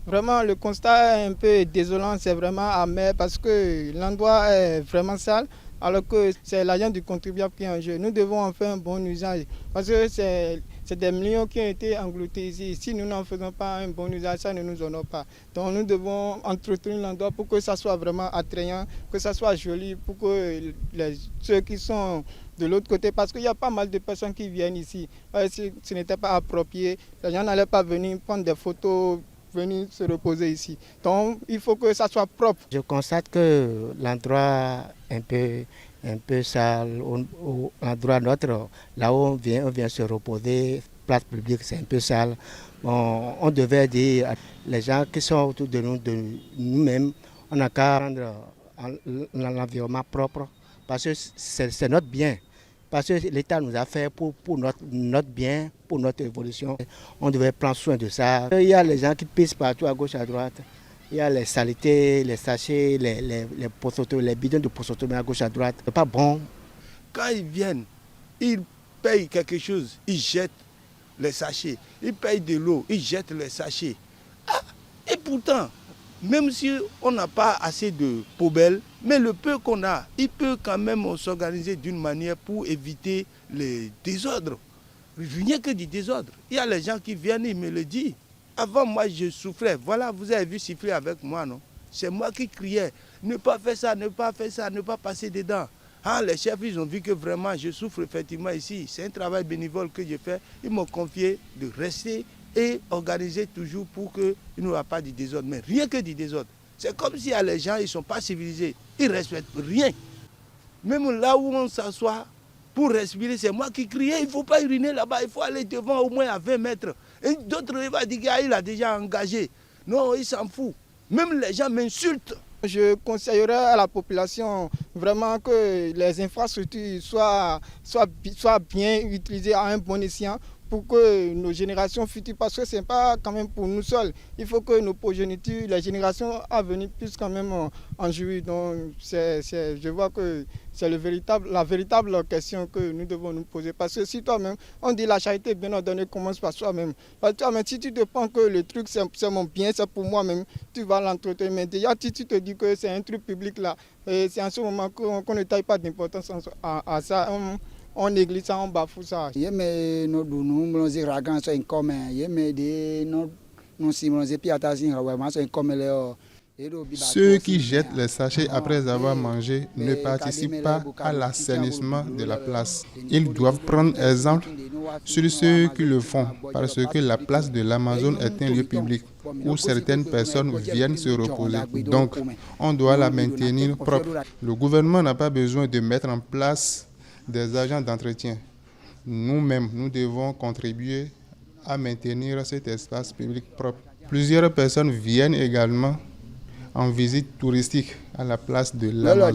Vraiment, le constat est un peu désolant, c'est vraiment amer parce que l'endroit est vraiment sale, alors que c'est l'argent du contribuable qui est en jeu. Nous devons en faire un bon usage parce que c'est des millions qui ont été engloutis ici. Si nous n'en faisons pas un bon usage, ça ne nous honore pas. Donc nous devons entretenir l'endroit pour que ça soit vraiment attrayant, que ça soit joli, pour que ceux qui sont de l'autre côté, parce qu'il y a pas mal de personnes qui viennent ici. Si ce n'était pas approprié, les gens n'allaient pas venir prendre des photos, venir se reposer ici. Donc il faut que ça soit propre. Je constate que l'endroit un peu sale, l'endroit notre, là où on vient se reposer, place publique, c'est un peu sale. Bon, on devait dire à les gens qui sont autour de nous, de nous-mêmes, on n'a qu'à rendre l'environnement propre parce que c'est notre bien. Parce que l'État nous a fait pour notre bien, pour notre évolution. On devait prendre soin de ça. Il y a les gens qui pissent partout à gauche, à droite. Il y a les saletés, les sachets, les bidons de posotomie à gauche, à droite. C'est pas bon. Quand ils viennent, ils payent quelque chose, ils jettent les sachets. Ils payent de l'eau, ils jettent les sachets. Ah, et pourtant, même si on n'a pas assez de poubelles, mais le peu qu'on a, il peut quand même s'organiser d'une manière pour éviter les désordres. Rien que du désordre. Il y a les gens qui viennent, ils me le disent. Avant, moi, je souffrais. Voilà, vous avez vu siffler avec moi, non? C'est moi qui criais. Ne pas faire ça, ne pas faire ça, ne pas passer dedans. Ah, les chefs, ils ont vu que vraiment, je souffre effectivement ici. C'est un travail bénévole que je fais. Ils m'ont confié de rester et organiser toujours pour qu'il n'y aura pas de désordre. Mais rien que du désordre. C'est comme si les gens, ils ne sont pas civilisés. Ils ne respectent rien. Même là où on s'assoit pour respirer, c'est moi qui criais. Il ne faut pas uriner là-bas. Il faut aller devant au moins à 20 mètres. Et d'autres vont dire qu'il a déjà engagé. Non, il s'en fout. Même les gens m'insultent. Je conseillerais à la population vraiment que les infrastructures soient bien utilisées à un bon escient pour que nos générations futures, parce que ce n'est pas quand même pour nous seuls, il faut que nos progénitures, les générations à venir puissent quand même en jouir. Donc je vois que c'est la véritable question que nous devons nous poser. Parce que si toi-même, on dit la charité bien ordonnée commence par soi-même. Parce que toi-même, si tu te penses que le truc c'est mon bien, c'est pour moi-même, tu vas l'entretenir. Mais déjà, si tu te dis que c'est un truc public là, et c'est en ce moment qu'on ne taille pas d'importance à ça. On néglige ça, on bafoue ça. Ceux qui jettent les sachets après avoir mangé ne participent pas à l'assainissement de la place. Ils doivent prendre exemple sur ceux qui le font, parce que la place de l'Amazone est un lieu public où certaines personnes viennent se reposer. Donc, on doit la maintenir propre. Le gouvernement n'a pas besoin de mettre en place des agents d'entretien. Nous-mêmes, nous devons contribuer à maintenir cet espace public propre. Plusieurs personnes viennent également en visite touristique à la place de l'Amazone.